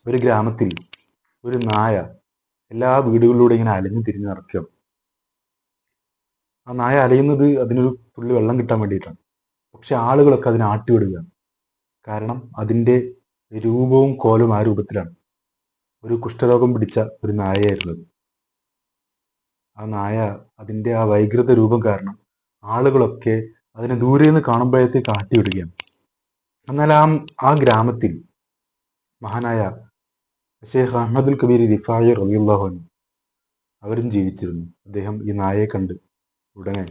ഒരു ഗ്രാമത്തിൽ ഒരു നായ എല്ലാ വീടുകളിലൂടെ ഇങ്ങനെ അലഞ്ഞു തിരിഞ്ഞ് നടക്കുക. ആ നായ അലയുന്നത് അതിനൊരു തുള്ളി വെള്ളം കിട്ടാൻ വേണ്ടിയിട്ടാണ്. പക്ഷെ ആളുകളൊക്കെ അതിനെ ആട്ടിവിടുകയാണ്. കാരണം അതിൻ്റെ രൂപവും കോലും ആ രൂപത്തിലാണ്. ഒരു കുഷ്ഠരോഗം പിടിച്ച ഒരു നായയായിരുന്നത്. ആ നായ അതിൻ്റെ ആ വൈകൃത രൂപം കാരണം ആളുകളൊക്കെ അതിനെ ദൂരെ നിന്ന് കാണുമ്പോഴത്തേക്ക് ആട്ടിവിടുകയാണ്. എന്നാൽ ആ ഗ്രാമത്തിൽ മഹാനായ ഷെയ്ഖ് അഹ്മദുൽ കബീർ റിഫായി റളിയല്ലാഹു അൻഹു അവരും ജീവിച്ചിരുന്നു. അദ്ദേഹം ഈ നായയെ കണ്ട് ഉടനെ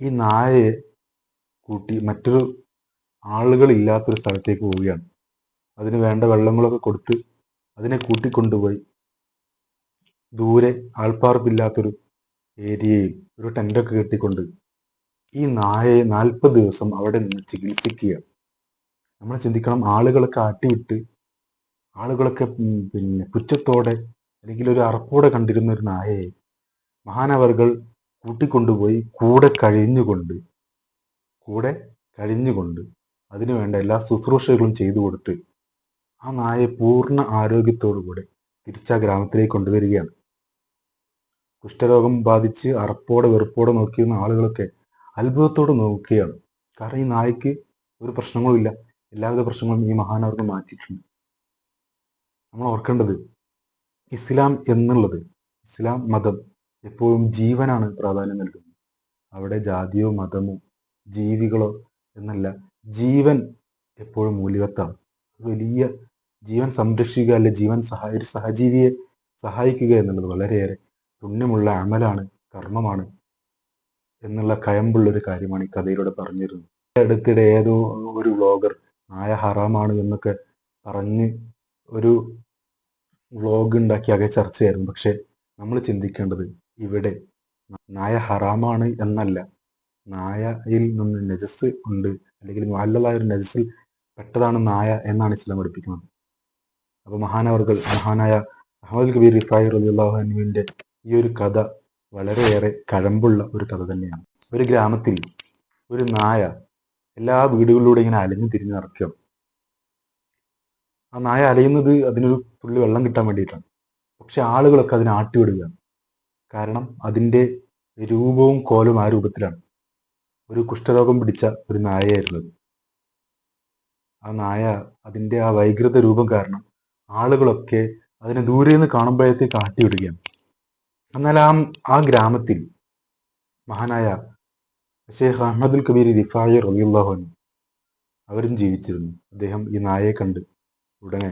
ഈ നായയെ കൂട്ടി മറ്റൊരു ആളുകളില്ലാത്തൊരു സ്ഥലത്തേക്ക് പോവുകയാണ്. അതിന് വേണ്ട വെള്ളങ്ങളൊക്കെ കൊടുത്ത് അതിനെ കൂട്ടിക്കൊണ്ടുപോയി ദൂരെ ആൾപ്പാർപ്പില്ലാത്തൊരു ഏരിയയിൽ ഒരു ടെൻ്റൊക്കെ കെട്ടിക്കൊണ്ട് ഈ നായയെ 40 ദിവസം അവിടെ നിന്ന് ചികിത്സിക്കുകയാണ്. നമ്മൾ ചിന്തിക്കണം, ആളുകളൊക്കെ ആട്ടിവിട്ട് ആളുകളൊക്കെ പുച്ഛത്തോടെ അല്ലെങ്കിൽ ഒരു അറപ്പോടെ കണ്ടിരുന്ന ഒരു നായയെ മഹാനവർകൾ കൂട്ടിക്കൊണ്ടുപോയി കൂടെ കഴിഞ്ഞുകൊണ്ട് അതിനുവേണ്ട എല്ലാ ശുശ്രൂഷകളും ചെയ്തു കൊടുത്ത് ആ നായയെ പൂർണ്ണ ആരോഗ്യത്തോടുകൂടെ തിരിച്ചാ ഗ്രാമത്തിലേക്ക് കൊണ്ടുവരികയാണ്. കുഷ്ഠരോഗം ബാധിച്ച് അറപ്പോടെ വെറുപ്പോടെ നോക്കിയിരുന്ന ആളുകളൊക്കെ അത്ഭുതത്തോടെ നോക്കുകയാണ്. കാരണം ഈ നായക്ക് ഒരു പ്രശ്നങ്ങളും ഇല്ല. എല്ലാവിധ പ്രശ്നങ്ങളും ഈ മഹാനവർകൾ മാറ്റിയിട്ടുണ്ട്. നമ്മൾ ഓർക്കേണ്ടത്, ഇസ്ലാം മതം എപ്പോഴും ജീവനാണ് പ്രാധാന്യം നൽകുന്നത്. അവിടെ ജാതിയോ മതമോ ജീവികളോ എന്നല്ല, ജീവൻ എപ്പോഴും മൂല്യവത്താണ്. വലിയ ജീവൻ സംരക്ഷിക്കുക, അല്ലെ ജീവൻ സഹജീവിയെ സഹായിക്കുക എന്നുള്ളത് വളരെയേറെ പുണ്യമുള്ള അമലാണ്, കർമ്മമാണ് എന്നുള്ള കയമ്പുള്ളൊരു കാര്യമാണ് ഈ കഥയിലൂടെ പറഞ്ഞിരുന്നത്. അടുത്തിടെ ഏതോ ഒരു വ്ളോഗർ നായ ഹറാമാണ് എന്നൊക്കെ പറഞ്ഞ് ഒരു വ്ളോഗ് ഉണ്ടാക്കി ആകെ ചർച്ചയായിരുന്നു. പക്ഷെ നമ്മൾ ചിന്തിക്കേണ്ടത് ഇവിടെ നായ ഹറാമാണ് എന്നല്ല, നായയിൽ നിന്ന് നജസ് ഉണ്ട്, അല്ലെങ്കിൽ മുഅല്ലലായ ഒരു നജസിൽ പെട്ടതാണ് നായ എന്നാണ് ഇസ്ലാം പഠിപ്പിക്കുന്നത്. അപ്പോൾ മഹാനായ അഹ്മദുൽ കബീർ റിഫായി റളിയല്ലാഹു അൻഹുവിൻ്റെ ഈ ഒരു കഥ വളരെയേറെ കഴമ്പുള്ള ഒരു കഥ തന്നെയാണ്. ഒരു ഗ്രാമത്തിൽ ഒരു നായ എല്ലാ വീടുകളിലൂടെ ഇങ്ങനെ അലഞ്ഞു തിരിഞ്ഞ് നടക്കുക. ആ നായ അലയുന്നത് അതിനൊരു തുള്ളി വെള്ളം കിട്ടാൻ വേണ്ടിയിട്ടാണ്. പക്ഷെ ആളുകളൊക്കെ അതിനെ ആട്ടിവിടുകയാണ്. കാരണം അതിൻ്റെ രൂപവും കോലും ആ രൂപത്തിലാണ്. ഒരു കുഷ്ഠരോഗം പിടിച്ച ഒരു നായയായിരുന്നത്. ആ നായ അതിൻ്റെ ആ വൈകൃത രൂപം കാരണം ആളുകളൊക്കെ അതിനെ ദൂരെ നിന്ന് കാണുമ്പോഴത്തേക്ക് ആട്ടിവിടുകയാണ്. എന്നാൽ ആ ഗ്രാമത്തിൽ മഹാനായ ഷെയ്ഖ് അഹ്മദുൽ കബീർ റിഫായി റളിയല്ലാഹു അൻഹു അവരും ജീവിച്ചിരുന്നു. അദ്ദേഹം ഈ നായയെ കണ്ട് ഉടനെ